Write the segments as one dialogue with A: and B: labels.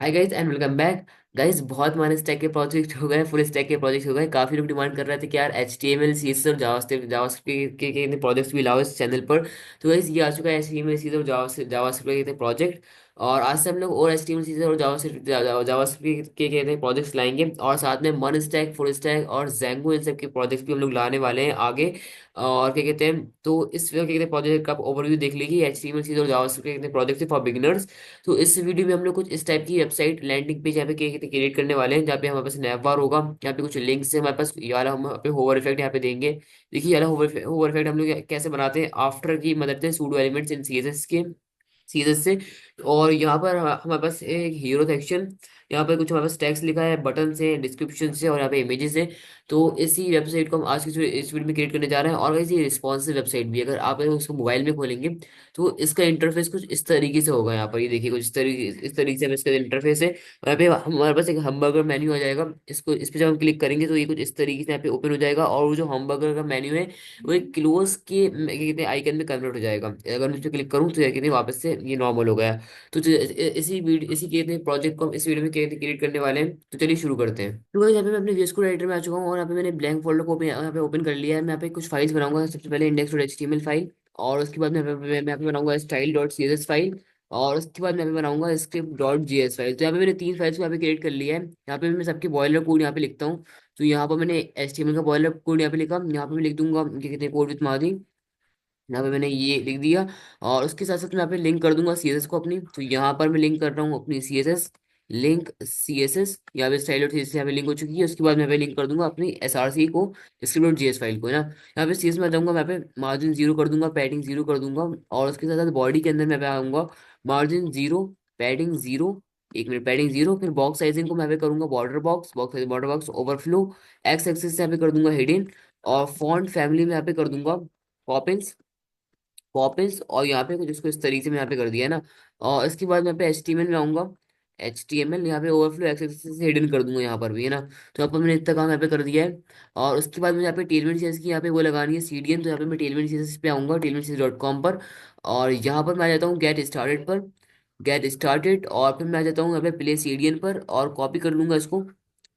A: Hi guys and welcome back. Guys बहुत हमारे stack के प्रोजेक्ट हो गए, फुल स्टैक के प्रोजेक्ट हो गए। काफी लोग डिमांड कर रहे थे कि यार HTML CSS और जावास्क्रिप्ट जावास्क्रिप्ट के प्रोजेक्ट्स भी लाओ इस चैनल पर। तो गाइस ये आ चुका है HTML CSS और जावास्क्रिप्ट के प्रोजेक्ट। और आज से हम लोग और HTML CSS और जावास्क्रिप्ट के प्रोजेक्ट्स लाएंगे, और साथ में मन स्टैक, फुल स्टैक और जेंगो, इन सब के प्रोजेक्ट्स भी हम लोग लाने वाले हैं आगे। और क्या कहते हैं, तो इस क्या कहते हैं प्रोजेक्ट का ओवरव्यू देख लीजिए। HTML CSS और जावास्क्रिप्ट के प्रोजेक्ट फॉर बिगिनर्स। तो इस वीडियो में हम लोग कुछ इस टाइप की वेबसाइट लैंडिंग पेज यहाँ पे क्रिएट करने वाले हैं, जहाँ पे हमारे पास नैवबार होगा। यहाँ पे कुछ लिंक्स है हमारे पास, ये वाला हम यहाँ पे होवर इफेक्ट यहाँ पे देंगे। देखिए ये वाला होवर इफेक्ट हम लोग कैसे बनाते हैं, आफ्टर की मदद से सूडो एलिमेंट्स इन CSS के सीरियस से। और यहाँ पर हमारे पास एक हीरो सेक्शन, यहाँ पर कुछ हमारे पास टेक्स्ट लिखा है, बटन से, डिस्क्रिप्शन से, और यहाँ पे इमेजेस है। तो इसी वेबसाइट को हम आज की इस वीडियो में क्रिएट करने जा रहे हैं। और वैसे ये रिस्पॉन्सिव वेबसाइट भी है। अगर आप इसको मोबाइल में खोलेंगे तो इसका इंटरफेस कुछ इस तरीके से होगा। यहाँ पर ये देखिए कुछ इस तरीके से इसका इंटरफेस है। और यहाँ पे हमारे पास एक हमबर्गर मेन्यू आ जाएगा। इसको इस पे जब हम क्लिक करेंगे तो ये कुछ इस तरीके से यहाँ पे ओपन हो जाएगा। और वो जो हमबर्गर का मेन्यू है वो एक क्लोज के क्या कहते हैं आइकन में कन्वर्ट हो जाएगा। अगर मैं इस पे क्लिक करूँ तो क्या कहते हैं वापस से ये नॉर्मल हो गया। तो इसी कहते हैं प्रोजेक्ट को हम इस वीडियो में क्रिएट करने वाले हैं। तो चलिए शुरू करते हैं। तो गाइस यहाँ पे मैं अपने VS Code एडिटर में आ चुका हूँ, और यहाँ पे मैंने ब्लैंक फोल्डर को यहाँ पे ओपन कर लिया है। मैं यहाँ पे कुछ फाइल्स बनाऊंगा। सबसे पहले index.html फाइल, और उसके बाद मैं यहाँ पे बनाऊंगा style.css फाइल, और उसके बाद मैं यहाँ पे बनाऊंगा script.js फाइल। तो यहाँ पे मैंने तीन फाइल्स को यहाँ पे क्रिएट कर लिया है। यहाँ पे मैं सबके बॉयलर कोड यहाँ पे लिखता हूँ। तो यहाँ पर मैंने HTML का बॉयलर कोड यहाँ पे लिखा। यहाँ पे मैं लिख दूंगा क्या कहते हैं कोड विथ मार्जिन। यहाँ पे मैंने ये लिख दिया। और उसके साथ साथ मैं यहाँ पे लिंक कर दूंगा CSS को अपनी। तो यहाँ पर मैं लिंक कर रहा हूँ अपनी CSS, लिंक CSS। यहाँ पे स्टाइल और CSS यहाँ पे लिंक हो चुकी है। उसके बाद मैं यहाँ पे लिंक कर दूंगा अपनी SRC को, स्क्रिप्ट.js फाइल को, है ना। यहाँ पे CSS में जाऊंगा, मैं यहाँ पे मार्जिन 0 कर दूंगा, पैडिंग 0 कर दूंगा। और उसके साथ साथ बॉडी के अंदर मैं यहाँ पे आऊंगा, मार्जिन 0, पैडिंग 0, एक मिनट, पैडिंग 0। फिर बॉक्स साइजिंग को मैं यहाँ पे करूंगा border box, box size border box overflow, x axis से यहाँ पे कर दूंगा हिडन। और फॉन्ट फैमिली में यहाँ पे कर दूंगा पॉपिंस, पॉपिंस। और यहाँ पे कुछ इसको इस तरीके से मैं यहाँ पे कर दिया है ना। और इसके बाद मैं यहाँ पे HTML में आऊंगा, HTML यहाँ पे ओवरफ्लो एक्सेस से हिडन कर दूंगा यहाँ पर भी, है ना। तो यहाँ पर मैंने इतना काम यहाँ पे कर दिया है। और उसके बाद मुझे यहाँ पे टेलमेंट सीएस की यहाँ पे वो लगानी है CDN। तो यहाँ पे मैं टेलमेंट सीएस पे आऊंगा, tailmentcss.com पर। और यहाँ पर मैं आ जाता हूँ गेट स्टार्टेड पर, गेट स्टार्टेड। और फिर मैं आ जाता हूँ यहाँ पे प्ले CDN पर, और कॉपी कर लूंगा इसको।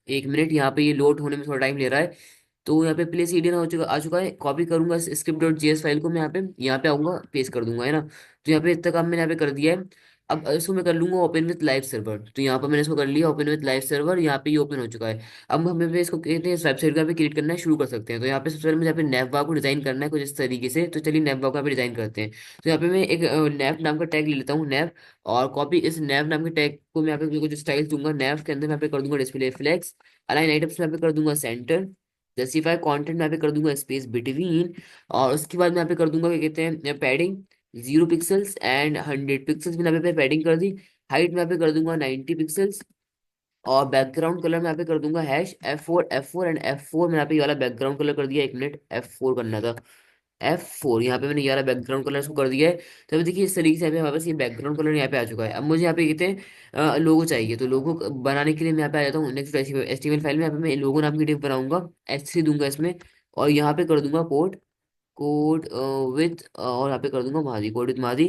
A: एक मिनट, यहाँ पे ये लोड होने में थोड़ा टाइम ले रहा है। तो यहाँ पे प्लेस एरिया आ चुका है। कॉपी करूंगा script.js फाइल को, मैं यहाँ पे आऊंगा, पेस्ट कर दूंगा, है ना। तो यहाँ पे इतना काम मैंने यहाँ पे कर दिया है। अब इसको मैं कर लूंगा ओपन विथ लाइव सर्वर। तो यहाँ पर मैंने इसको कर लिया ओपन विथ लाइव सर्वर। यहाँ पे ये ओपन हो चुका है। अब हमें पे इसको कहते हैं इस वेबसाइट का भी क्रिएट करना है, शुरू कर सकते हैं। तो यहाँ पे सबसे पहले मुझे यहाँ पे नैव को डिजाइन करना है कुछ इस तरीके से। तो चलिए नैव को यहाँ पे डिजाइन करते हैं। तो यहाँ पे मैं एक नैव नाम का टैग ले लेता हूँ, नैव। और कॉपी इस नैव नाम के टैग को मैं यहाँ पे कुछ स्टाइल दूंगा। नैव के अंदर मैं यहाँ पे कर दूंगा डिस्प्ले फ्लेक्स, अलाइन आइटम्स में यहाँ पे कर दूंगा सेंटर, जस्टिफाई कंटेंट में यहाँ पे कर दूंगा स्पेस बिटवीन। और उसके बाद मैं यहाँ पे कर दूंगा क्या कहते हैं पैडिंग 0 पिक्सल्स एंड 100 पिक्सल्स में यहाँ पे पैडिंग कर दी। हाइट में यहाँ पे कर दूंगा 90 पिक्सल्स। और बैकग्राउंड कलर में यहाँ पे कर दूंगा हैश F4 एंड F4 में यहाँ पे ये वाला बैकग्राउंड कलर कर दिया। एक मिनट, F4 करना था, F4। यहाँ पे मैंने ये वाला बैकग्राउंड कलर इसको कर दिया है। तो अभी देखिए इस तरीके से यहाँ पे हमारे पास ये बैकग्राउंड कलर यहाँ पे आ चुका है। अब मुझे यहाँ पे कहते हैं लोगो चाहिए। तो लोगो बनाने के लिए मैं यहाँ पे आ जाता हूँ नेक्स्ट HTML फाइल में। यहाँ पे मैं लोगो नाम की डिव बनाऊंगा, H3 दूंगा इसमें। और यहाँ पे कर दूंगा कोड, कोड विथ, और यहाँ पे कर दूंगा मादी, कोड विथ मादी।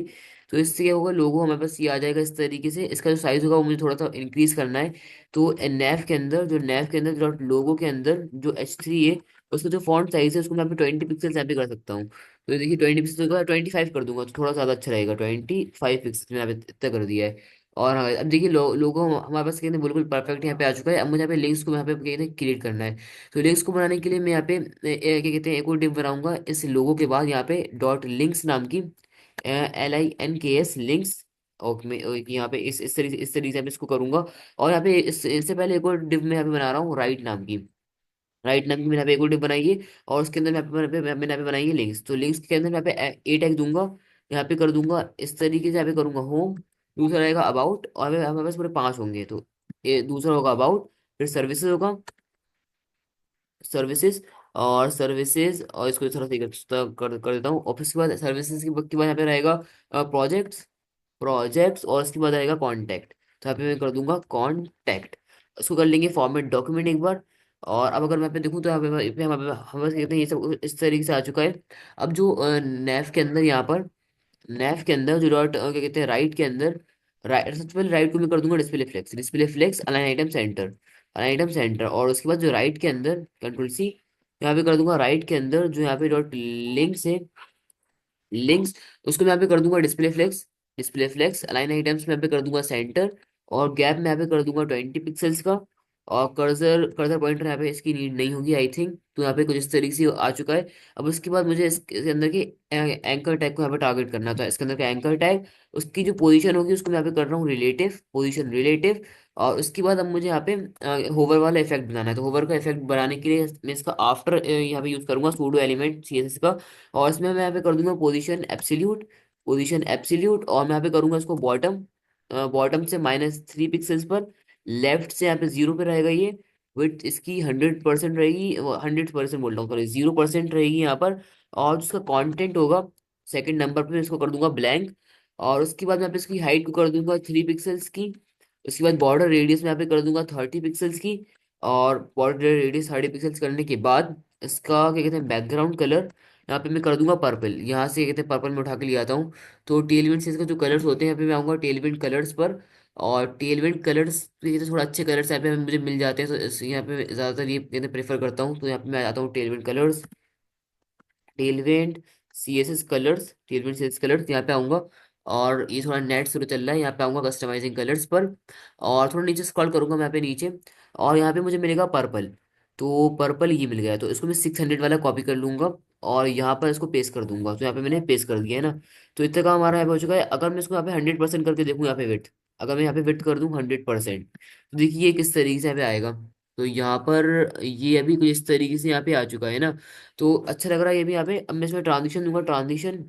A: तो इससे क्या होगा, लोगो हमारे पास ये आ जाएगा इस तरीके से। इसका जो साइज होगा वो मुझे थोड़ा सा इंक्रीज करना है। तो नैव के अंदर डॉट लोगो के अंदर जो H3 है, उसका जो फॉन्ट साइज है उसको मैं यहाँ पे 20 पिक्सल यहाँ पे कर सकता हूँ। तो देखिए 20 पिक्सल का 25 कर दूंगा तो थोड़ा ज़्यादा अच्छा रहेगा। 25 पिक्सल मैंने यहाँ पे इतना कर दिया है। और हाँ, अब देखिए लोगो हमारे पास कहते हैं बिल्कुल परफेक्ट यहाँ पे आ चुका है। अब मुझे यहाँ पे लिंक्स को यहाँ पे कहते हैं क्रिएट करना है। तो लिंक्स को बनाने के लिए मैं यहाँ पे क्या कहते हैं एक और डिव बनाऊंगा इस लोगो के बाद, यहाँ पे डॉट लिंक्स नाम की, LINKS लिंक्स। और मैं यहाँ पे इस तरीके से मैं इसको करूंगा। और यहाँ पे इससे पहले एक और डिव मैं यहाँ पे बना रहा हूँ राइट नाम की, राइट नाम की मैंने यहाँ पे एक और डिव बनाई है। और उसके अंदर मैंने यहाँ पे बनाई है लिंक्स। तो लिंक्स के अंदर मैं यहाँ पे ए टैग दूंगा। यहाँ पे कर दूंगा इस तरीके से, यहाँ पे करूंगा होम, दूसरा रहेगा अबाउट, और हमारे पास पूरे 5 होंगे। तो ये दूसरा होगा अबाउट, फिर सर्विसेज होगा, सर्विसेज, और सर्विसेज, और इसको थोड़ा सा कर देता हूँ। और फिर उसके बाद सर्विसेज के बाद यहाँ पे रहेगा प्रोजेक्ट्स, प्रोजेक्ट्स, और उसके बाद रहेगा कॉन्टैक्ट। तो यहाँ पे मैं कर दूंगा कॉन्टैक्ट। उसको कर लेंगे फॉर्मेट डॉक्यूमेंट एक बार। और अब अगर मैं पे देखूँ तो यहाँ पे हमारे कहते हैं ये सब इस तरीके से आ चुका है। अब जो नैव के अंदर यहाँ पर, नैव के अंदर जो डॉट क्या कहते हैं राइट के अंदर राइट, सबसे पहले राइट को मैं कर दूंगा display flex, display flex align item center, align item center. और उसके बाद जो राइट के अंदर कंट्रोल सी, यहाँ पे कर दूंगा राइट के अंदर जो यहाँ पे डॉट लिंक्स है, लिंक्स, उसको मैं यहाँ पे कर दूंगा display flex, display flex align items में यहाँ पे कर दूंगा सेंटर। और गैप में यहाँ पे कर दूंगा 20 पिक्सल्स का। और कर्सर कर्सर पॉइंटर यहाँ पे इसकी नीड नहीं होगी आई थिंक, तो यहाँ पे कुछ इस तरीके से आ चुका है। अब उसके बाद मुझे इसके अंदर के एंकर टैग को यहाँ पे टारगेट करना था, इसके अंदर का एंकर टैग, उसकी जो पोजीशन होगी उसको मैं यहाँ पे कर रहा हूँ रिलेटिव, पोजीशन रिलेटिव। और उसके बाद अब मुझे यहाँ पे होवर वाला इफेक्ट बनाना है, तो होवर का इफेक्ट बनाने के लिए मैं इसका आफ्टर यहाँ पे यूज करूंगा सूडो एलिमेंट CSS का। और इसमें मैं यहाँ पे कर दूंगा पोजीशन एब्सोल्यूट, पोजीशन एब्सोल्यूट। और मैं यहाँ पे करूंगा इसको बॉटम, बॉटम से -3 पिक्सल्स पर, लेफ्ट से यहाँ पे 0 पे रहेगा ये। विड्थ इसकी 100% रहेगी, 100% बोल रहा हूँ सॉरी, 0% रहेगी यहाँ पर। और जिसका कंटेंट होगा सेकंड नंबर पे मैं इसको कर दूंगा ब्लैंक। और उसके बाद मैं यहाँ पे इसकी हाइट को कर दूंगा 3 पिक्सल्स की। उसके बाद बॉर्डर रेडियस में यहाँ पे कर दूंगा 30 पिक्सल्स की। और बॉर्डर रेडियस 30 पिक्सल्स करने के बाद इसका क्या कहते हैं बैकग्राउंड कलर यहाँ पे मैं कर दूंगा पर्पल, यहाँ से कहते हैं पर्पल में उठा के ले आता हूँ। तो टेलविंड से इसका जो कलर्स होते हैं यहाँ पे मैं आऊँगा टेलविंड कलर्स पर। और टेलविंड कलर्स ये तो थोड़ा अच्छे कलर्स यहाँ पे मुझे मिल जाते हैं, तो यहाँ पे मैं ज़्यादातर ये कहते प्रेफर करता हूँ। तो यहाँ पे मैं आता हूँ Tailwind colours, Tailwind CSS colours, Tailwind CSS colours यहाँ पे आऊँगा। और ये थोड़ा नेट स्लो चल रहा है, यहाँ पे आऊँगा कस्टमाइजिंग कलर्स पर। और थोड़ा नीचे स्क्रॉल करूंगा मैं यहाँ पे नीचे, और यहाँ पे मुझे मिलेगा पर्पल। तो पर्पल ये मिल गया, तो इसको मैं 600 वाला कॉपी कर लूंगा और यहाँ पर इसको पेस्ट कर दूंगा। तो यहाँ पे मैंने पेस्ट कर दिया है ना। तो इतना काम हमारा यहाँ पे हो चुका है। अगर मैं इसको यहाँ पे 100% करके देखूँ यहाँ पे विड्थ, अगर मैं यहाँ पे विड्थ कर दूँ 100%, तो देखिए ये किस तरीके से यहाँ पे आएगा। तो यहाँ पर ये अभी कुछ इस तरीके से यहाँ पे आ चुका है ना। तो अच्छा लग रहा है ये भी यहाँ पे। अब मैं इसमें ट्रांजिशन दूंगा, ट्रांजिशन,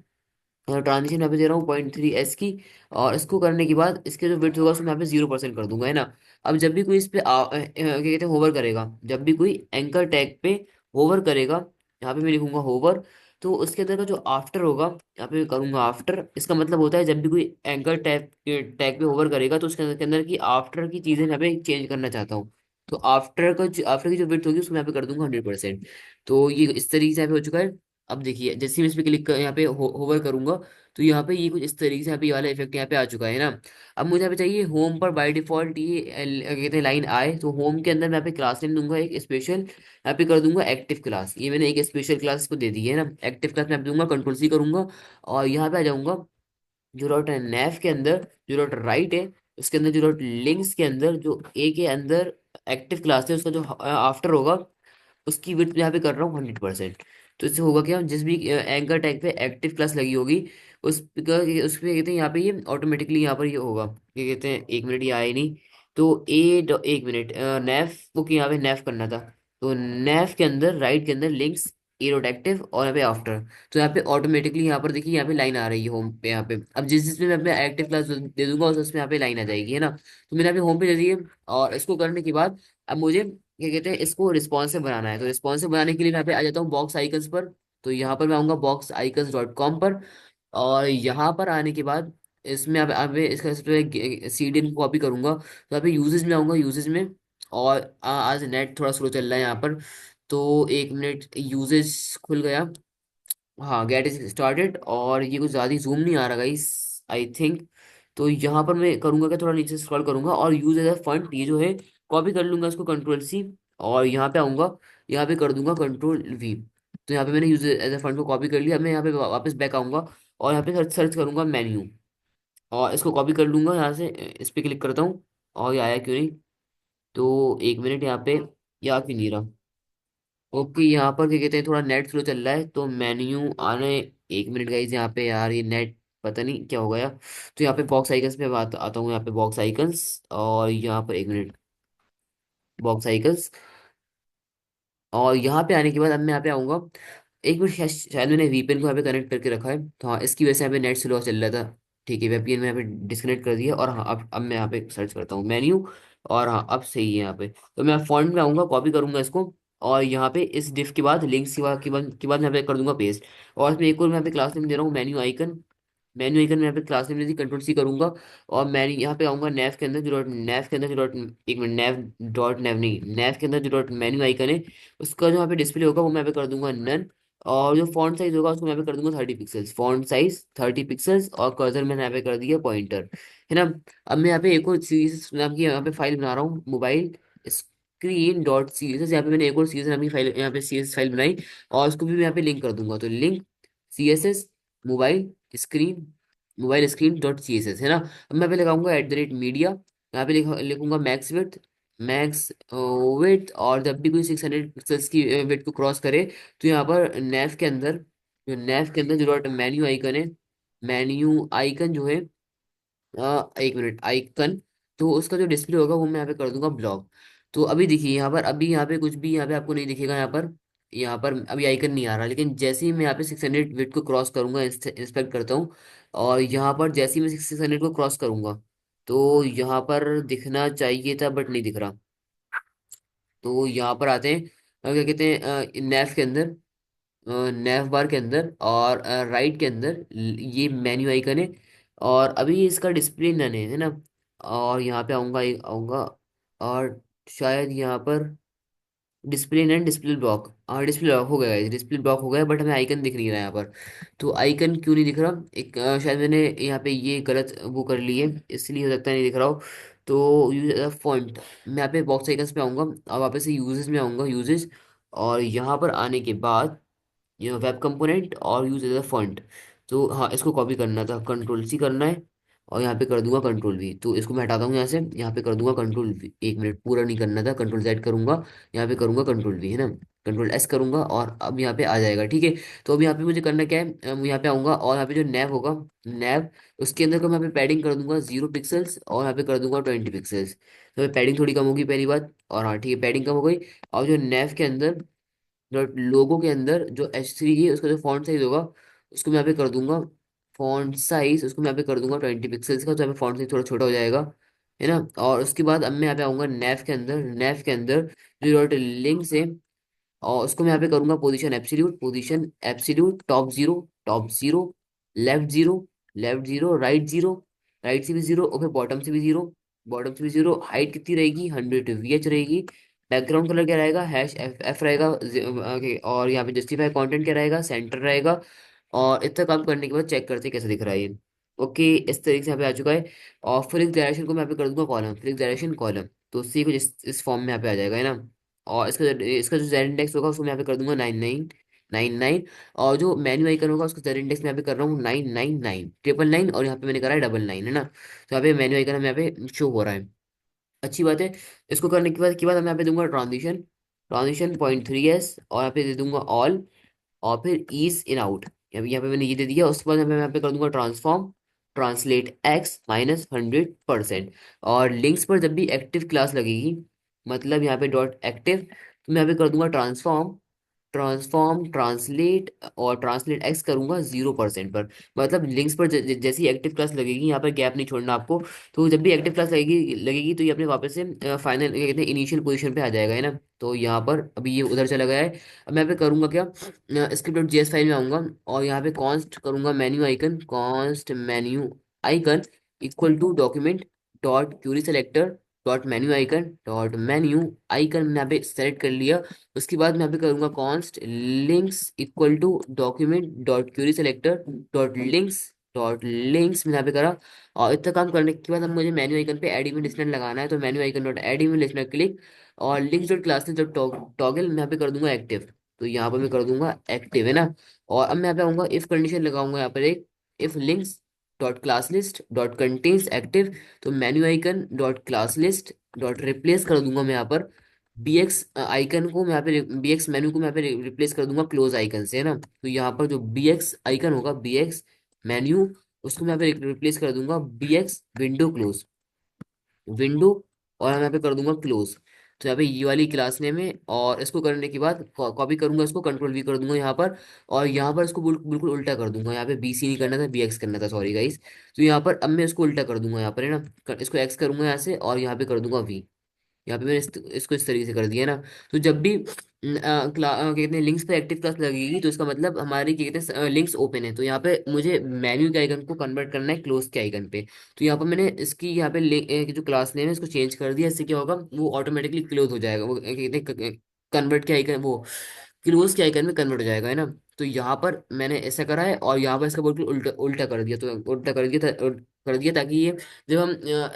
A: और ट्रांजिशन यहाँ पे दे रहा हूँ 0.3s की। और इसको करने के बाद इसके जो विड्थ होगा उसको मैं यहाँ पे 0% कर दूंगा, है ना। अब जब भी कोई इस पे क्या कहते हैं होवर करेगा, जब भी कोई एंकर टैग पे होवर करेगा, यहाँ पे मैं लिखूंगा होवर, तो उसके अंदर का जो आफ्टर होगा यहाँ पे मैं करूंगा आफ्टर। इसका मतलब होता है जब भी कोई एंकर टैग टैग पे होवर करेगा तो उसके अंदर की आफ्टर की चीजें यहाँ पे चेंज करना चाहता हूँ। तो आफ्टर का आफ्टर की जो विड्थ होगी उसको मैं यहाँ पे कर दूंगा 100%। तो ये इस तरीके से यहाँ पे हो चुका है। अब देखिए जैसे ही मैं इस पे क्लिक कर यहाँ पे होवर करूंगा, तो यहाँ पे ये कुछ इस तरीके से यहाँ पे ये वाला इफेक्ट यहाँ पे आ चुका है ना। अब मुझे यहाँ पे चाहिए होम पर बाय डिफॉल्ट ये कहते हैं लाइन आए, तो होम के अंदर मैं यहाँ पे क्लास नेम दूंगा एक स्पेशल, यहाँ पे कर दूंगा एक्टिव क्लास। ये मैंने एक स्पेशल क्लास को दे दी है ना, एक्टिव क्लास में दूंगा, कंट्रोल C करूंगा। और यहाँ पे आ जाऊंगा जो डॉट नेफ के अंदर जो डॉट राइट है, उसके अंदर जो डॉट लिंक्स के अंदर जो ए के अंदर एक्टिव क्लास है उसका जो आफ्टर होगा उसकी विड्थ यहाँ पे कर रहा हूँ 100%। तो इससे होगा क्या, जिस भी एंकर टैग पे एक्टिव क्लास लगी होगी उस पे कहते हैं यहाँ पे ये ऑटोमेटिकली यहाँ पर ये होगा, क्या कहते हैं, 1 मिनट ये आए नहीं। तो 1 मिनट नेफ ओके, यहाँ पे नेफ करना था। तो नेफ के अंदर राइट के अंदर लिंक्स ए डॉट एक्टिव और यहाँ पे आफ्टर। तो यहाँ पे ऑटोमेटिकली यहाँ पर देखिए यहाँ पे लाइन आ रही है होम पे यहाँ पे। अब जिस जिसमें मैं अपने एक्टिव क्लास दे दूंगा उसमें यहाँ पे लाइन आ जाएगी, है ना। तो मैंने यहाँ पे होम पे दे दी है। और इसको करने के बाद अब मुझे क्या कहते हैं इसको रिस्पॉन्सिव बनाना है। तो रिस्पॉन्सिव बनाने के लिए मैं यहाँ पे आ जाता हूँ बॉक्स आइकन्स पर। तो यहाँ पर मैं आऊँगा बॉक्स आइकन्स .com पर। और यहाँ पर आने के बाद इसमें अब इसका CDN को कॉपी करूंगा, तो यहाँ पे यूजेज में आऊँगा, यूजेज में। और आज नेट थोड़ा स्लो चल रहा है यहाँ पर, तो 1 मिनट यूजेज खुल गया। हाँ गेट इज स्टार्टेड। और ये कुछ ज़्यादा जूम नहीं आ रहा गाइस आई थिंक। तो यहाँ पर मैं करूँगा कि थोड़ा नीचे स्क्रॉल करूंगा और यूज एज अ फंड ये जो है कॉपी कर लूंगा इसको, कंट्रोल C। और यहाँ पे आऊँगा, यहाँ पे कर दूंगा कंट्रोल V। तो यहाँ पे मैंने यूज एज अ फंड को कॉपी कर लिया। मैं यहाँ पे वापस बैक आऊँगा और यहाँ पे सर्च सर्च करूंगा मेन्यू, और इसको कॉपी कर लूंगा यहाँ से। इस पे क्लिक करता हूँ और ये आया क्यों नहीं। तो 1 मिनट यहाँ पे, या क्यों नहीं रहा। ओके यहाँ पर क्या कहते हैं थोड़ा नेट स्लो चल रहा है तो मेन्यू आने। 1 मिनट गाइस यहाँ पे यार ये नेट पता नहीं क्या हो गया। तो यहाँ पे बॉक्स आइकन्स पे आता हूँ, यहाँ पे बॉक्स आइकन्स। और यहाँ पर 1 मिनट, बॉक्स आइकन्स। और यहाँ पे आने के बाद अब मैं यहाँ पे आऊँगा। एक मिनट, शायद मैंने VPN को यहाँ पे कनेक्ट करके रखा है, तो हाँ इसकी वजह से यहाँ पे नेट स्लो चल रहा था। ठीक है VPN में यहाँ पे डिस्कनेक्ट कर दिया। और हाँ अब मैं यहाँ पे सर्च करता हूँ मेन्यू। और हाँ अब सही है यहाँ पे। तो मैं फॉन्ट में आऊँगा, कॉपी करूंगा इसको। और यहाँ पे इस डिफ के बाद लिंक्स के बाद मैं यहाँ पे कर दूंगा पेस्ट। और इसमें एक और मैं यहाँ पे क्लास नेम दे रहा हूँ मेन्यू आइकन। मेन्यू आइकन में यहाँ पे क्लास नेम दे दी, कंट्रोल C करूंगा। और मैं यहाँ पे आऊंगा नेव के अंदर जो डॉट नेव के अंदर जो डॉट, 1 मिनट, नेव डॉट नेव नहीं, नेव के अंदर जो डॉट मेन्यू आइकन है उसका जो यहाँ पे डिस्प्ले होगा वो मैं यहाँ पे कर दूंगा नन। और जो फॉन्ट साइज होगा उसको मैं यहाँ पे कर दूंगा 30 पिक्सल्स, फॉन्ट साइज 30 पिक्सल्स, और कर्सर मैंने यहाँ पे कर दिया पॉइंटर, है ना। अब मैं यहाँ पे एक और सीरीज नाम की यहाँ पे फाइल बना रहा हूँ, mobile screen dot C S S. यहाँ पे मैंने एक और सीरीज नाम की फाइल, यहाँ पे सी एस फाइल बनाई, और उसको भी मैं यहाँ पे लिंक कर दूंगा। तो link C S S mobile screen, mobile screen dot C S S, है ना। अब मैं यहाँ पे लगाऊंगा @मीडिया, यहाँ पे लिखूंगा मैक्स विड्थ, मैक्स विड्थ, और जब भी कोई 600 पिक्सल्स की विड्थ को क्रॉस करे, तो यहाँ पर नेव के अंदर, जो नेव के अंदर जो डॉट मेन्यू आइकन है, मेन्यू आइकन जो है, एक मिनट, आइकन, तो उसका जो डिस्प्ले होगा वो मैं यहाँ पे कर दूंगा ब्लॉक। तो अभी देखिए यहाँ पर, अभी यहाँ पे कुछ भी यहाँ पे आपको नहीं दिखेगा, यहाँ पर अभी आइकन नहीं आ रहा, लेकिन जैसे ही मैं यहाँ पे 600 विड्थ को क्रॉस करूंगा, इंस्पेक्ट करता हूँ, और यहाँ पर जैसे ही मैं 600 को क्रॉस करूंगा, तो यहाँ पर दिखना चाहिए था बट नहीं दिख रहा। तो यहाँ पर आते हैं, क्या कहते हैं, नैव के अंदर, नैव बार के अंदर, और राइट के अंदर ये मेन्यू आइकन है, और अभी इसका डिस्प्ले नन है ना। और यहाँ पे आऊँगा, आऊँगा, और शायद यहाँ पर डिस्प्ले नन, डिस्प्ले ब्लॉक, हाँ डिस्प्ले ब्लॉक हो गया है, डिस्प्ले ब्लॉक हो गया, बट हमें आइकन दिख नहीं रहा है यहाँ पर। तो आइकन क्यों नहीं दिख रहा, एक शायद मैंने यहाँ पे ये गलत वो कर ली है, इसलिए हो सकता है नहीं दिख रहा हो। तो यूज फॉन्ट, मैं यहाँ पे बॉक्स आइकन्स पे आऊँगा, और वापस से यूजेस में आऊँगा, यूजेस, और यहाँ पर आने के बाद ये वेब कंपोनेंट और यूज एज अ फॉन्ट। तो हाँ, इसको कॉपी करना था, कंट्रोल सी करना है, और यहाँ पे कर दूंगा कंट्रोल वी। तो इसको मैं हटाता हूँ यहाँ से, यहाँ पे कर दूंगा कंट्रोल वी, एक मिनट, पूरा नहीं करना था, कंट्रोल जेड करूंगा, यहाँ पे करूंगा कंट्रोल वी, है ना, कंट्रोल एस करूंगा, और अब यहाँ पे आ जाएगा, ठीक है। तो अब यहाँ पे मुझे करना क्या है, यहाँ पे आऊंगा, और यहाँ पे जो नैव होगा, नैव, उसके अंदर को मैं यहाँ पे पैडिंग कर दूंगा 0 पिक्सल्स, और यहाँ पे कर दूंगा 20 पिक्सल्स। तो पैडिंग थोड़ी कम होगी पहली बात, और हाँ ठीक है, पैडिंग कम हो गई। और जो नैव के अंदर, लोगों के अंदर जो H3 है, उसका जो फॉन्ट साइज होगा, उसको मैं यहाँ पे कर दूंगा, फॉन्ट साइज उसको मैं यहाँ पे कर दूंगा 20 पिक्सल्स का, तो यहाँ पे फॉन्ट साइज थोड़ा छोटा हो जाएगा, है ना। और उसके बाद अब मैं यहाँ पे आऊंगा नेव के अंदर, नेव के अंदर जो डॉट लिंक्स है, और उसको मैं यहाँ पे करूंगा position absolute, position absolute, top zero, left zero, left zero, right zero, right से भी जीरो, और फिर बॉटम से भी जीरो, बॉटम से भी जीरो। हाइट कितनी रहेगी, 100 VH रहेगी। बैकग्राउंड कलर क्या रहेगा, #F रहेगा, आगे, और यहाँ पे जस्टिफाई कंटेंट क्या रहेगा, सेंटर रहेगा। और इतना काम करने के बाद चेक करते हैं कैसे दिख रहा है ये। ओके, इस तरीके से यहाँ पे आ चुका है। और फिर डायरेक्शन को मैं यहाँ पे कर दूंगा कॉलम, फिर डायरेक्शन कॉलम, तो सी कुछ इस फॉर्म में यहाँ पे आ जाएगा, है ना। और इसका इसका जो जेड इंडेक्स होगा उसको मैं यहाँ पे कर दूंगा 9999। और जो मेन्यू आइकन होगा उसका जेड इंडेक्स मैं यहाँ पे कर रहा हूँ 999, 999, और यहाँ पे मैंने करा है 99, है ना। तो यहाँ पे मेन्यू आइकन हमें यहाँ पे शो हो रहा है, अच्छी बात है। इसको करने के बाद मैं यहाँ पे दूंगा ट्रांजिशन, ट्रांजिशन 0.3s, और यहाँ पे दे दूंगा ऑल, और फिर ईज इन आउट, यहाँ पे मैंने ये दे दिया। उसके बाद मैं यहाँ पे कर दूंगा ट्रांसफॉर्म, ट्रांसलेट x -100%। और लिंक्स पर जब भी एक्टिव क्लास लगेगी, मतलब यहाँ पे डॉट एक्टिव, तो मैं यहाँ पे कर दूंगा ट्रांसफॉर्म, ट्रांसलेट, और ट्रांसलेट एक्स करूंगा 0% पर। मतलब लिंक्स पर जैसी एक्टिव क्लास लगेगी, यहाँ पर गैप नहीं छोड़ना आपको। तो जब भी एक्टिव क्लास लगेगी लगेगी तो ये अपने वापस से फाइनल, क्या कहते हैं, इनिशियल पोजीशन पे आ जाएगा, है ना। तो यहाँ पर अभी ये उधर चला गया है। अब मैं यहाँ पे करूंगा क्या, script.js फाइल में आऊंगा, और यहाँ पे कॉन्स्ट करूंगा menu icon, const menu icon equal to document dot query selector dot menu icon dot menu icon, मैंने यहाँ पे सेलेक्ट कर लिया। उसके बाद मैं यहाँ पे करूंगा const links equal to document dot query selector dot links मैंने यहाँ पे करा। और इतना काम करने के बाद अब मुझे मेन्यू आइकन पे एड इवेंट लिस्टनर लगाना है, तो menu icon dot add event listener click, और links dot classes dot toggle मैं यहाँ पे कर दूंगा एक्टिव। तो यहाँ पर मैं कर दूंगा एक्टिव, है ना। और अब मैं यहाँ पे आऊंगा, इफ कंडीशन लगाऊंगा यहाँ पर एक, if links dot class list dot contains active, तो menu icon dot class list dot replace कर दूंगा मैं यहाँ पर बीएक्स आइकन को, मैं यहाँ पे बीएक्स मेन्यू को मैं यहाँ पे रिप्लेस कर दूंगा क्लोज आइकन से, है ना। तो यहाँ पर जो बीएक्स आइकन होगा, बीएक्स मेन्यू, उसको मैं यहाँ पे रिप्लेस कर दूंगा बीएक्स विंडो क्लोज, विंडो, और हम यहाँ पे कर दूंगा क्लोज। तो यहाँ पे ये वाली क्लास नेम है, और इसको करने के बाद कॉपी करूंगा, इसको कंट्रोल वी कर दूंगा यहाँ पर, और यहाँ पर इसको बिल्कुल उल्टा कर दूंगा, यहाँ पे बीसी नहीं करना था, बीएक्स करना था, सॉरी गाइस। तो यहाँ पर अब मैं इसको उल्टा कर दूंगा यहाँ पर, है ना, इसको एक्स करूंगा यहाँ से, और यहाँ पे कर दूंगा वी। यहाँ पे मैंने इसको इस तरीके से कर दिया ना। तो जब भी कहते हैं लिंक्स पे एक्टिव क्लास लगेगी, तो इसका मतलब हमारी क्या कहते हैं लिंक्स ओपन है। तो यहाँ पे मुझे मेन्यू के आइकन को कन्वर्ट करना है क्लोज के आइकन पे। तो यहाँ पर मैंने इसकी यहाँ पे जो क्लास नेम है इसको चेंज कर दिया। इससे क्या होगा, वो ऑटोमेटिकली क्लोज हो जाएगा, वो कहते हैं कन्वर्ट के आइकन, वो क्लोज के आइकन में कन्वर्ट हो जाएगा, है ना। तो यहाँ पर मैंने ऐसा करा है, और यहाँ पर इसका बिल्कुल उल्टा उल्टा कर दिया, तो उल्टा कर दिया कर दिया, ताकि ये जब हम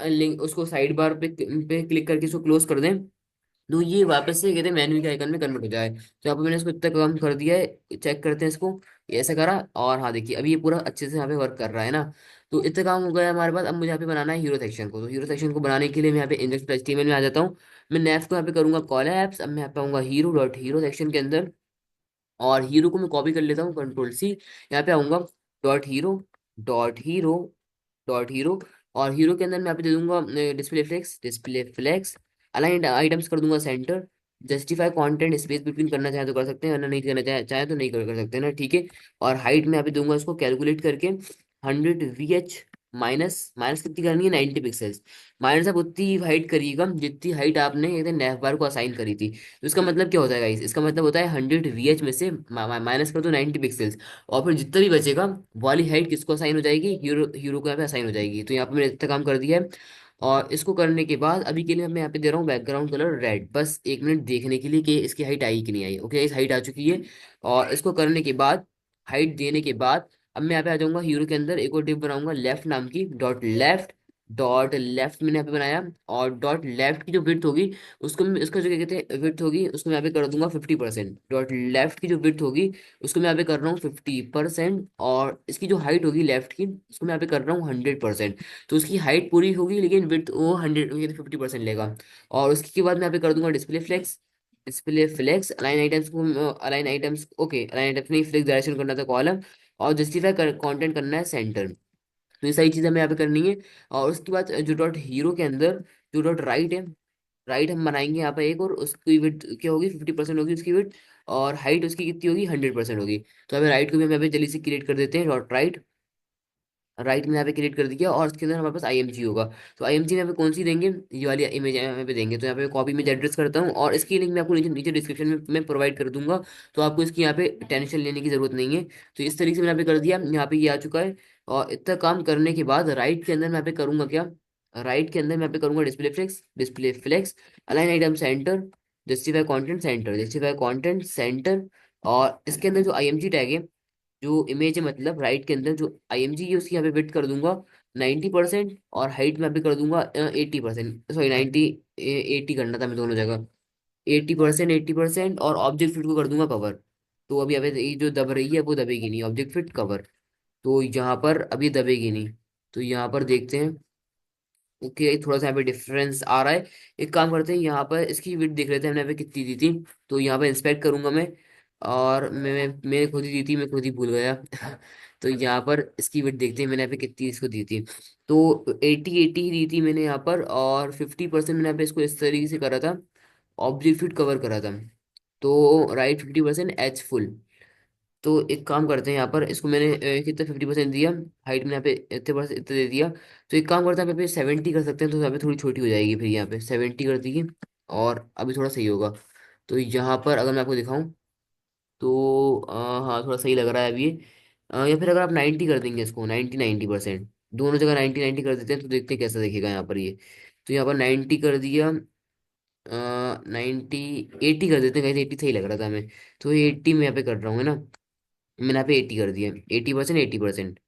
A: लिंक उसको साइड बार पे क्लिक करके इसको क्लोज कर दें, तो ये वापस से कहते हैं मेन्यू के आइकन में कन्वर्ट हो जाए। तो यहाँ पे मैंने इसको इतना काम कर दिया है, चेक करते हैं इसको। ये ऐसा करा, और हाँ देखिए अभी ये पूरा अच्छे से यहाँ पे वर्क कर रहा है ना। तो इतना काम हो गया हमारे पास। अब मुझे यहाँ पे बनाना है हीरो सेक्शन को। तो हीरो सेक्शन को बनाने के लिए मैं यहाँ पे इंडेक्स एचटीएमएल में आ जाता हूँ। मैं नेव को यहाँ पे करूंगा कॉल एप्स। अब मैं यहाँ पे आऊंगा हीरो डॉट हीरो सेक्शन के अंदर, और हीरो को मैं कॉपी कर लेता हूँ, कंट्रोल सी। यहाँ पे आऊंगा, dot hero, dot hero, dot hero, और हीरो के अंदर मैं यहाँ पे दे दूंगा display flex, display flex. Align items कर दूंगा center. Justify content space between करना चाहे तो कर सकते हैं, वरना नहीं करना चाहे तो नहीं कर सकते हैं ना, ठीक है। और हाइट में यहाँ पे दूंगा इसको कैलकुलेट करके 100 VH, माइनस माइनस कितनी करनी है, 90 पिक्सल्स। माइनस आप उतनी हाइट करिएगा जितनी हाइट आपने नैव बार को असाइन करी थी। तो इसका मतलब क्या होता है गाइस, इसका मतलब होता है 100 VH में से माइनस कर दो 90 पिक्सल्स, और फिर जितना भी बचेगा वो वाली हाइट किसको असाइन हो जाएगी, हीरो हीरो को यहाँ पे असाइन हो जाएगी। तो यहाँ पे मैंने इतना काम कर दिया है। और इसको करने के बाद अभी के लिए मैं यहाँ पे दे रहा हूँ बैकग्राउंड कलर रेड, बस 1 मिनट देखने के लिए कि इसकी हाइट आई कि नहीं आई। ओके, इस हाइट आ चुकी है। और इसको करने के बाद, हाइट देने के बाद, अब मैं यहाँ पे आ जाऊंगा हीरो के अंदर, एक और डिव बनाऊंगा लेफ्ट नाम की, डॉट लेफ्ट। डॉट लेफ्ट मैंने यहाँ पे बनाया, और डॉट लेफ्ट की जो विड्थ होगी उसको उसका जो क्या कहते हैं विड्थ होगी, उसको मैं यहाँ पे कर दूंगा 50%। डॉट लेफ्ट की जो विड्थ होगी उसको मैं यहाँ पे कर रहा हूँ 50%, और इसकी जो हाइट होगी लेफ्ट की उसको मैं यहाँ पे कर रहा हूँ 100%। तो उसकी हाइट पूरी होगी लेकिन विड्थ वो 50% लेगा। और उसके बाद मैं यहाँ पे कर दूंगा display flex, display flex align items को, align items, okay align items नहीं, फ्लेक्स डायरेक्शन करना था कॉलम, और जस्टिफाई कंटेंट करना है सेंटर। तो ये सारी चीजें हमें यहाँ पे करनी है। और उसके बाद जो डॉट हीरो के अंदर जो डॉट राइट है, राइट हम बनाएंगे यहाँ पे एक, और उसकी विड्थ क्या होगी, 50% होगी उसकी विड्थ, और हाइट उसकी कितनी होगी, 100% होगी। तो हमें राइट को भी हम यहाँ पे जल्दी से क्रिएट कर देते हैं, डॉट राइट। राइट में यहाँ पे क्रिएट कर दिया, और उसके अंदर हमारे पास आईएमजी होगा। तो आईएमजी में यहाँ पे कौन सी देंगे, ये वाली इमेज यहाँ पे देंगे। तो यहाँ पे कॉपी में एड्रेस करता हूँ, और इसकी लिंक मैं आपको नीचे नीचे डिस्क्रिप्शन में मैं प्रोवाइड कर दूंगा। तो आपको इसकी यहाँ पे टेंशन लेने की जरूरत नहीं है। तो इस तरीके से मैंने यहाँ पे कर दिया, यहाँ पे ये आ चुका है। और इतना काम करने के बाद राइट के अंदर मैं यहाँ पे करूंगा क्या, राइट के अंदर मैं यहाँ पे करूंगा display flex, display flex align item center, justify content center, justify content center. और इसके अंदर जो आईएमजी टैग है, जो इमेज है, मतलब राइट के अंदर जो आईएमजी है उसकी यहाँ पे विड्थ कर दूंगा 90%, और हाइट में भी कर दूंगा 80%, सॉरी 90, 80 करना था मैं दोनों जगह, 80%, 80%। और ऑब्जेक्ट फिट को कर दूंगा कवर। तो अभी अभी ये जो दब रही है वो दबेगी नहीं, ऑब्जेक्ट फिट कवर। तो यहाँ पर अभी दबेगी नहीं। तो यहाँ पर देखते हैं, ओके थोड़ा सा यहाँ पे डिफरेंस आ रहा है। एक काम करते हैं, यहाँ पर इसकी विड्थ देख लेते हैं हमने यहाँ पे कितनी दी थी। तो यहाँ पे इंस्पेक्ट करूंगा मैं, और मैंने खुद ही दी थी, मैं खुद ही भूल गया। तो यहाँ पर इसकी विड्थ देखते हैं मैंने यहाँ पे कितनी इसको दी थी। तो 80 ही दी थी मैंने यहाँ पर, और 50% मैंने यहाँ पे इसको इस तरीके से करा था, ऑब्जेक्ट फिट कवर करा था। तो राइट 50% एच फुल। तो एक काम करते हैं, यहाँ पर इसको मैंने कितना 50% दिया, हाइट में यहाँ पे इतने परसेंट इतना दे दिया। तो एक काम करते हैं, यहाँ पे 70 कर सकते हैं, तो यहाँ पे थोड़ी छोटी हो जाएगी, फिर यहाँ पे 70 कर दी। और अभी थोड़ा सही होगा। तो यहाँ पर अगर मैं आपको दिखाऊं, तो हाँ थोड़ा सही लग रहा है अभी ये। या फिर अगर आप 90 कर देंगे इसको, 90% दोनों जगह 90 कर देते हैं, तो देखते हैं कैसा दिखेगा यहाँ पर ये। तो यहाँ पर 90 कर दिया, 90, 80 कर देते हैं, कहीं 80 सही लग रहा था हमें। तो ये 80 में यहाँ पे कर रहा हूँ, है ना। मैंने यहाँ पे 80 कर दिया, 80%, 80%।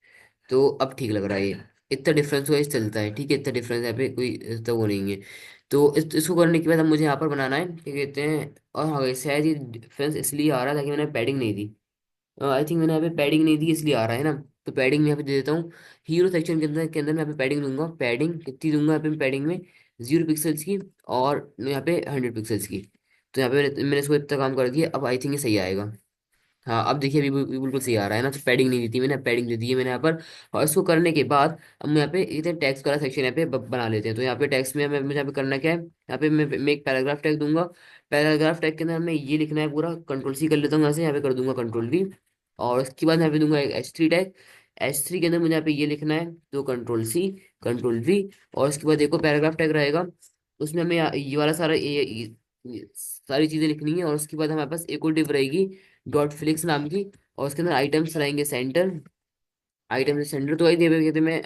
A: तो अब ठीक लग रहा है ये। इतना डिफरेंस हुआ इस चलता है, ठीक है, इतना डिफरेंस यहाँ पे कोई इतना वो नहीं है। तो इसको करने के बाद अब मुझे यहाँ पर बनाना है, क्या कहते हैं, और हाँ शायद ये डिफरेंस इसलिए आ रहा था कि मैंने पैडिंग नहीं दी। आई थिंक मैंने यहाँ पे पैडिंग नहीं दी, इसलिए आ रहा है ना। तो पैडिंग मैं यहाँ पे दे देता हूँ। हीरो सेक्शन के अंदर मैं यहाँ पे पैडिंग दूंगा, पैडिंग कितनी दूंगा यहाँ पे पैडिंग में, 0 पिक्सल्स की, और यहाँ पे 100 पिक्सल्स की। तो यहाँ पे मैंने इसको इतना काम कर दिया, अब आई थिंक ये सही आएगा। हाँ अब देखिए अभी बिल्कुल सही आ रहा है ना। तो पैडिंग नहीं दी थी मैंने, पैडिंग दे दी है मैंने यहाँ पर। और इसको करने के बाद अब मैं यहाँ पे इतने टैक्स वाला सेक्शन यहाँ पे बना लेते हैं। तो यहाँ पे टैक्स में मुझे यहाँ पे करना क्या है, यहाँ पे मैं एक पैराग्राफ टैग दूंगा। पैराग्राफ टैग के अंदर हमें ये लिखना है पूरा, कंट्रोल सी कर लेता हूँ यहाँ से, यहाँ पे कर दूंगा कंट्रोल वी। और उसके बाद यहाँ पे दूंगा एक H3 टैग। H3 के अंदर मुझे यहाँ पे ये लिखना है, तो कंट्रोल सी, कंट्रोल वी। और उसके बाद देखो पैराग्राफ टैग रहेगा, उसमें हमें ये वाला सारा ये सारी चीजें लिखनी है। और उसके बाद हमारे पास एक और डिव रहेगी, डॉट फ्लिक्स नाम की। और उसके अंदर आइटम्स रहेंगे सेंटर, आइटम सेंटर। तो वही कहते मैं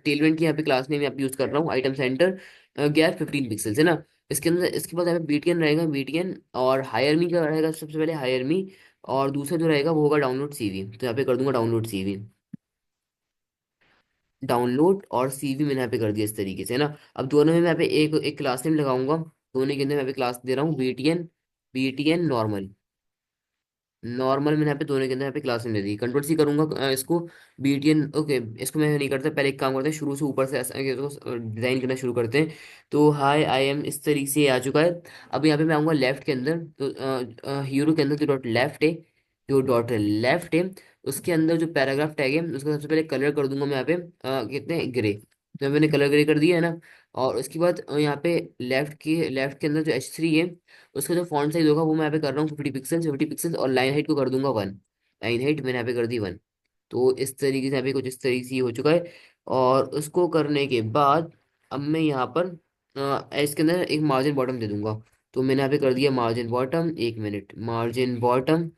A: टेलमेंट की यहाँ पे क्लास नेम यहाँ पे यूज कर रहा हूँ, आइटम सेंटर गैप 15 पिक्सल्स, है ना। इसके अंदर इसके बाद यहाँ पे बीटीएन रहेगा, बीटीएन और हायरमी का रहेगा सबसे पहले, हायरमी। और दूसरा जो रहेगा वो होगा डाउनलोड सीवी, तो यहाँ पे कर दूंगा डाउनलोड सीवी। डाउनलोड और सीवी मैंने यहाँ पे कर दिया इस तरीके से, है ना। अब दोनों में मैं यहाँ पे एक एक क्लास नेम लगाऊंगा, दोनों के अंदर मैं यहाँ पे क्लास दे रहा हूँ बीटीएन, बीटीएन नॉर्मल। नॉर्मल मैंने यहाँ पे दोनों के अंदर यहाँ पे क्लास में दे दी, कंट्रोल सी करूंगा इसको। बीटीएन ओके, इसको मैं नहीं करता, पहले एक काम करते हैं शुरू से ऊपर से ऐसा इसको डिजाइन करना शुरू करते हैं। तो हाय आई एम इस तरीके से आ चुका है। अब यहाँ पे मैं आऊंगा लेफ्ट के अंदर, तो हीरो के अंदर जो डॉट लेफ्ट है, जो डॉट लेफ्ट है उसके अंदर जो पैराग्राफ टैग है उसका सबसे पहले कलर कर दूंगा मैं यहाँ पे कितने ग्रे, तो मैंने कलर ग्रे कर दिया है ना। और उसके बाद यहाँ पे लेफ्ट के अंदर जो H3 है उसका जो फॉन्ट साइज होगा वो मैं यहाँ पे कर रहा हूँ 50 पिक्सल, 50 पिक्सल, और लाइन हाइट को कर दूंगा 1। लाइन हाइट मैंने यहाँ पे कर दी 1। तो इस तरीके से यहाँ पे कुछ इस तरीके से ही हो चुका है। और उसको करने के बाद अब मैं यहाँ पर इसके अंदर एक मार्जिन बॉटम दे दूंगा। तो मैंने यहाँ पे कर दिया margin bottom, 1 minute, margin bottom,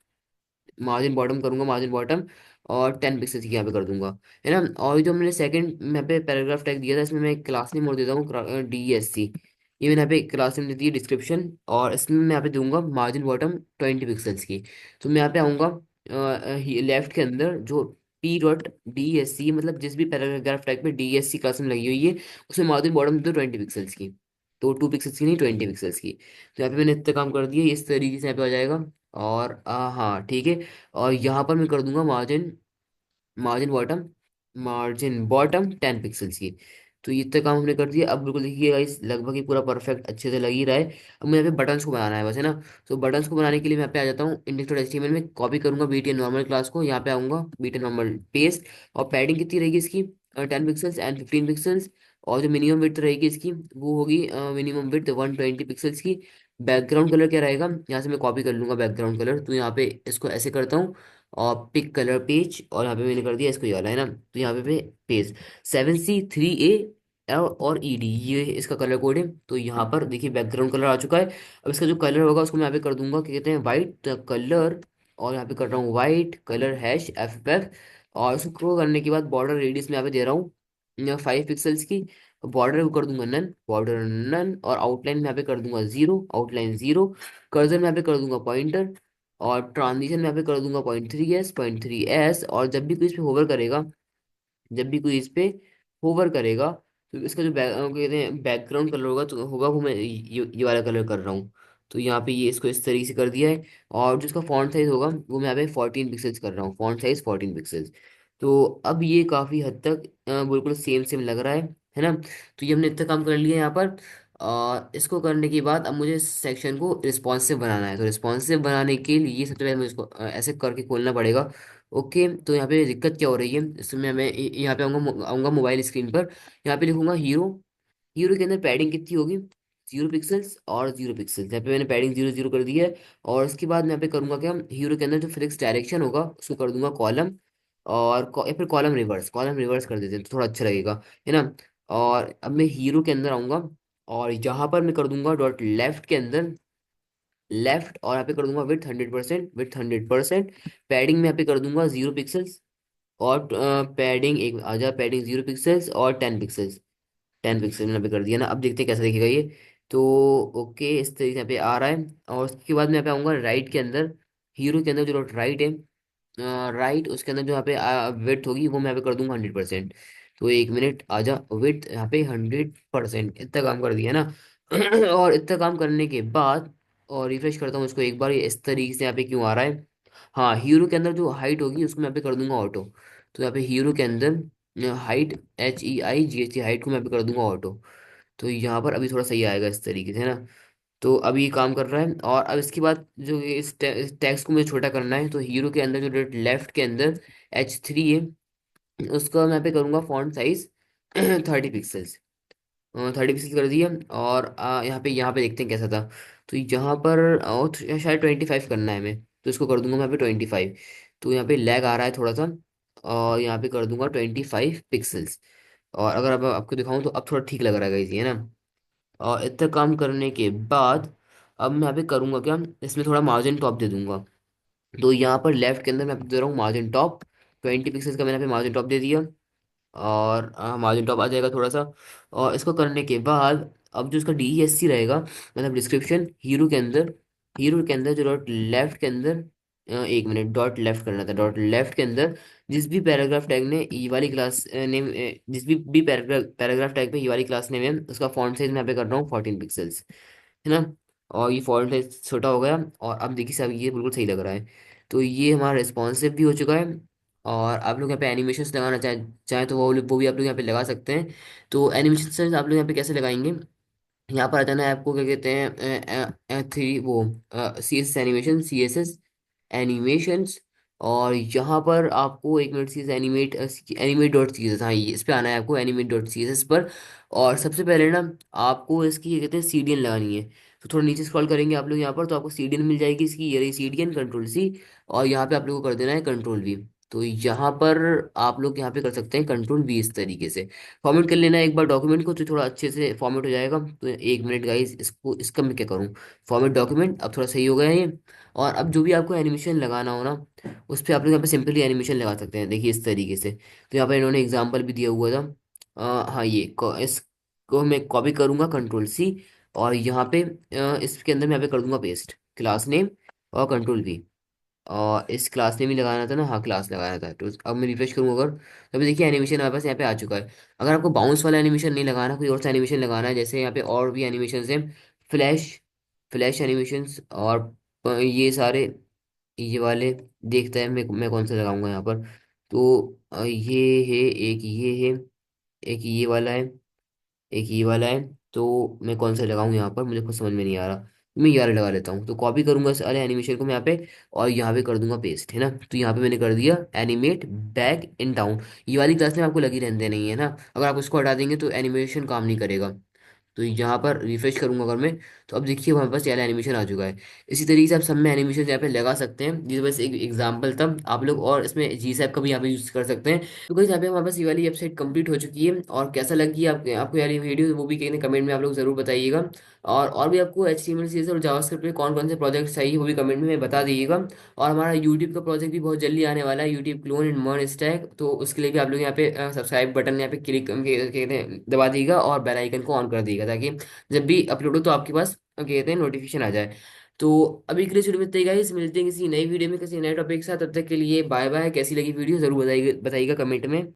A: margin bottom करूंगा, मार्जिन बॉटम और 10 पिक्सल की यहाँ पे कर दूंगा, है ना। और जो मैंने सेकंड यहाँ पे पैराग्राफ टैग दिया था इसमें मैं क्लास नेम और देता हूँ DESC। ये मैंने यहाँ पे क्लास नेम दे दी है डिस्क्रिप्शन, और इसमें मैं यहाँ पे दूंगा मार्जिन बॉटम 20 पिक्सल्स की। तो मैं यहाँ पे आऊँगा लेफ्ट के अंदर जो P.DESC, मतलब जिस भी पैराग्राफ टैग पे DESC क्लास में लगी हुई है उसमें मार्जिन बॉटम दे दो 20 पिक्सल्स की। तो 2 पिक्सल्स की नहीं, 20 पिक्सल्स की। तो यहाँ पे मैंने इतना काम कर दिया, इस तरीके से यहाँ पे आ जाएगा। और हाँ ठीक है। और यहाँ पर मैं कर दूंगा margin, margin bottom, margin bottom 10 pixels की। तो ये इतना काम हमने कर दिया। अब बिल्कुल देखिए गाइस लगभग ही पूरा परफेक्ट अच्छे से लग ही रहा है। अब मुझे यहाँ पे बटन्स को बनाना है बस, है ना। तो बटन्स को बनाने के लिए मैं यहाँ पे आ जाता हूँ इंडेक्स डॉट एचटीएमएल में, कॉपी करूंगा बीटीएन नॉर्मल क्लास को, यहाँ पे आऊंगा बीटीएन नॉर्मल पेस्ट। और पैडिंग कितनी रहेगी इसकी, 10 पिक्सल्स एंड 15 पिक्सल्स। और जो मिनिमम विड्थ रहेगी इसकी वो होगी मिनिमम विड्थ 120 पिक्सल्स की। बैकग्राउंड कलर क्या रहेगा, यहाँ से मैं कॉपी कर लूंगा बैकग्राउंड कलर, तो यहाँ पे इसको ऐसे करता हूँ और पिक कलर पेज, और यहाँ पे मैंने कर दिया इसको ये वाला, है ना। तो यहाँ पे पेज 7C3A और ED, ये इसका कलर कोड है। तो यहाँ पर देखिए बैकग्राउंड कलर आ चुका है। अब इसका जो कलर होगा उसको मैं यहाँ पे कर दूंगा, क्या कहते हैं, वाइट कलर। और यहाँ पे कर रहा हूँ वाइट कलर हैश FF। और उसको करने के बाद बॉर्डर रेडियस में यहाँ पे दे रहा हूँ 5 पिक्सल्स की। बॉर्डर को कर दूंगा नन, बॉर्डर नन। और आउटलाइन में यहाँ पे कर दूंगा 0, आउटलाइन 0। कर्सर में यहाँ पे कर दूंगा पॉइंटर। और ट्रांजिशन में यहाँ पे कर दूंगा 0.3S, 0.3S। और जब भी कोई इस पे होवर करेगा, जब भी कोई इस पे होवर करेगा तो इसका जो कहते हैं बैकग्राउंड कलर होगा, तो होगा वो मैं ये वाला कलर कर रहा हूँ। तो यहाँ पे ये इसको इस तरीके से कर दिया है। और जो इसका फॉन्ट साइज होगा वो मैं यहाँ पे 14 पिक्सल्स कर रहा हूँ, फॉन्ट साइज 14 पिक्सल्स। तो अब ये काफ़ी हद तक बिल्कुल सेम सेम लग रहा है ना। तो ये हमने इतना काम कर लिया यहाँ पर। और इसको करने के बाद अब मुझे सेक्शन को रिस्पॉन्सिव बनाना है। तो रिस्पॉन्सिव बनाने के लिए सबसे पहले मुझे इसको ऐसे करके खोलना पड़ेगा। ओके, तो यहाँ पे दिक्कत क्या हो रही है, इसमें मैं यहाँ पे आऊँगा, आऊँगा मोबाइल स्क्रीन पर। यहाँ पे लिखूंगा हीरो। हीरो के अंदर पैडिंग कितनी होगी, 0 पिक्सल्स और 0 पिक्सल्स। यहाँ पे मैंने पैडिंग 0 0 कर दी है। और उसके बाद मैं यहाँ पे करूँगा क्या, हीरो के अंदर जो फिजिक्स डायरेक्शन होगा उसको कर दूंगा कॉलम। और या फिर कॉलम रिवर्स, कॉलम रिवर्स कर देते हैं तो थोड़ा अच्छा लगेगा, है ना। और अब मैं हीरो के अंदर आऊँगा और यहाँ पर मैं कर दूंगा डॉट लेफ्ट के अंदर लेफ्ट, और यहाँ पे कर दूंगा विथ 100%, विथ 100%। पैडिंग में यहाँ पे कर दूंगा 0 पिक्सल्स। और पैडिंग एक आजा, पैडिंग 0 पिक्सल्स और 10 पिक्सल्स। 10 पिक्सल मैंने यहाँ पे कर दिया ना। अब देखते हैं कैसा दिखेगा ये। तो ओके, इस तरीके से यहाँ पे आ रहा है। और उसके बाद मैं यहाँ पे आऊँगा राइट के अंदर, हीरो के अंदर जो राइट है, राइट उसके अंदर जो यहाँ पे विड्थ होगी वो मैं यहाँ पे कर दूंगा 100%। तो 1 मिनट, आजा, विड्थ यहाँ पे 100%, इतना काम कर दिया ना। और इतना काम करने के बाद और रिफ्रेश करता हूँ इसको एक बार, ये इस तरीके से यहाँ पे क्यों आ रहा है। हाँ, हीरो के अंदर जो हाइट होगी उसको मैं यहाँ पे कर दूंगा ऑटो। तो यहाँ पे हीरो के अंदर हाइट, HEIGHT, हाइट को मैं यहाँ पे कर दूंगा ऑटो। तो यहाँ पर अभी थोड़ा सही आएगा इस तरीके से, है ना। तो अभी ये काम कर रहा है। और अब इसके बाद जो इस टेक्स्ट को मुझे छोटा करना है, तो हीरो के अंदर जो लेफ्ट के अंदर H3 है उसका मैं यहाँ पे करूँगा फॉन्ट साइज 30 पिक्सल्स। 30 पिक्सल कर दिया। और यहाँ पे देखते हैं कैसा था। तो यहाँ पर शायद 25 करना है हमें, तो इसको कर दूंगा मैं यहाँ पे 25। तो यहाँ पे लैग आ रहा है थोड़ा सा। और यहाँ पे कर दूंगा 25 पिक्सल्स। और अगर अब आपको दिखाऊं तो अब थोड़ा ठीक लग रहा है guys, ये है ना। और इतना काम करने के बाद अब मैं यहाँ पे करूँगा क्या, इसमें थोड़ा मार्जिन टॉप दे दूंगा। तो यहाँ पर लेफ्ट के अंदर मैं दे रहा हूँ मार्जिन टॉप, 20 पिक्सल्स का मैंने यहाँ पे मार्जिन टॉप दे दिया। और मार्जिन टॉप आ जाएगा थोड़ा सा। और इसको करने के बाद अब जो इसका DESC रहेगा, मतलब डिस्क्रिप्शन, हीरो के अंदर जो डॉट लेफ्ट के अंदर, एक मिनट, डॉट लेफ्ट करना था, डॉट लेफ्ट के अंदर जिस भी पैराग्राफ टैग ने ये वाली क्लास नेम, जिस भी पैराग्राफ टैग पे ये वाली क्लास नेम है, उसका फॉन्ट साइज मैं यहाँ पे कर रहा हूँ 14 पिक्सल्स, है ना। और ये फॉन्ट साइज छोटा हो गया, और अब देखिए सब ये बिल्कुल सही लग रहा है। तो ये हमारा रिस्पॉन्सिव भी हो चुका है। और आप लोग यहाँ पे एनिमेशंस लगाना चाहे तो वो भी आप लोग यहाँ पे लगा सकते हैं। तो एनिमेशन आप लोग यहाँ पे कैसे लगाएंगे, यहाँ पर आ जाना है आपको, क्या कहते हैं, थ्री वो CSS एनिमेशन, CSS एनिमेशंस। और यहाँ पर आपको एक minute, C S animate dot C S, हाँ ये इस पे आना है आपको, एनिमेट डॉट सी एस पर। और सबसे पहले ना आपको इसकी, क्या कहते हैं, CDN लगानी है। तो थोड़ा नीचे स्क्रॉल करेंगे आप लोग यहाँ पर, तो आपको CDN मिल जाएगी इसकी, ये रही CDN, कंट्रोल C। और यहाँ पे आप लोग को कर देना है कंट्रोल V। तो यहाँ पर आप लोग यहाँ पे कर सकते हैं कंट्रोल V, इस तरीके से फॉर्मेट कर लेना है एक बार डॉक्यूमेंट को, तो थोड़ा अच्छे से फॉर्मेट हो जाएगा। तो एक मिनट गाइस, इसका मैं क्या करूँ, फॉर्मेट डॉक्यूमेंट, अब थोड़ा सही हो गया है ये। और अब जो भी आपको एनिमेशन लगाना हो ना, उस पर आप लोग यहाँ पे सिंपली एनिमेशन लगा सकते हैं, देखिए इस तरीके से। तो यहाँ पर इन्होंने एग्जाम्पल भी दिया हुआ था। हाँ इसको मैं कॉपी करूँगा, कंट्रोल C। और यहाँ पे इसके अंदर मैं यहाँ पे कर दूंगा पेस्ट, क्लास नेम और कंट्रोल V। और इस क्लास ने भी लगाना था ना, हाँ क्लास लगाना था। तो अब मैं रिफ्रेश करूँ अगर, तो अभी देखिए एनिमेशन हमारे पास यहाँ पे आ चुका है। अगर आपको बाउंस वाला एनिमेशन नहीं लगाना, कोई और सा एनिमेशन लगाना है, जैसे यहाँ पे और भी एनिमेशन हैं, फ्लैश फ्लैश एनिमेशंस और ये सारे, ये वाले, देखते हैं मैं कौन सा लगाऊंगा यहाँ पर। तो ये है, एक ये है, एक ये वाला है, एक ये वाला है। तो मैं कौन सा लगाऊं यहाँ पर, मुझे कुछ समझ में नहीं आ रहा। मैं ये वाला लगा लेता हूँ, तो कॉपी करूंगा सारे एनिमेशन को मैं यहाँ पे, और यहाँ पे कर दूंगा पेस्ट, है ना। तो यहाँ पे मैंने कर दिया एनिमेट बैक इन डाउन। ये वाली क्लास में आपको लगी रहने देनी है ना, अगर आप उसको हटा देंगे तो एनिमेशन काम नहीं करेगा। तो यहाँ पर रिफ्रेश करूंगा अगर मैं, तो अब देखिए हमारे पास ये एनिमेशन आ चुका है। इसी तरीके से आप सब में एनिमेशन यहाँ पे लगा सकते हैं, जिस बस एक एग्जांपल था आप लोग, और इसमें GSAP का भी यहाँ पे यूज कर सकते हैं। तो गाइस यहाँ पे हमारे पास ये वाली वेबसाइट कंप्लीट हो चुकी है। और कैसा लगी आपको यार ये वीडियो, वो भी कहीं कमेंट में आप लोग जरूर बताइएगा। और भी आपको HTML CSS और जावास्क्रिप्ट में कौन कौन से प्रोजेक्ट चाहिए, वो भी कमेंट में बता दीजिएगा। और हमारा यूट्यूब का प्रोजेक्ट भी बहुत जल्दी आने वाला है, YouTube clone in one stack. तो उसके लिए भी आप लोग यहाँ पे सब्सक्राइब बटन यहाँ पे क्लिक कहते हैं दबा दीजिएगा, और बेल आइकन को ऑन कर दीजिएगा, ताकि जब भी अपलोड हो तो आपके पास कहते हैं नोटिफिकेशन आ जाए। तो अभी के लिए शुरू में इतना ही गाइस, मिलते हैं किसी नई वीडियो में किसी नए टॉपिक के साथ। तब तक के लिए बाय बाय। कैसी लगी वीडियो जरूर बताइएगा बताइएगा कमेंट में।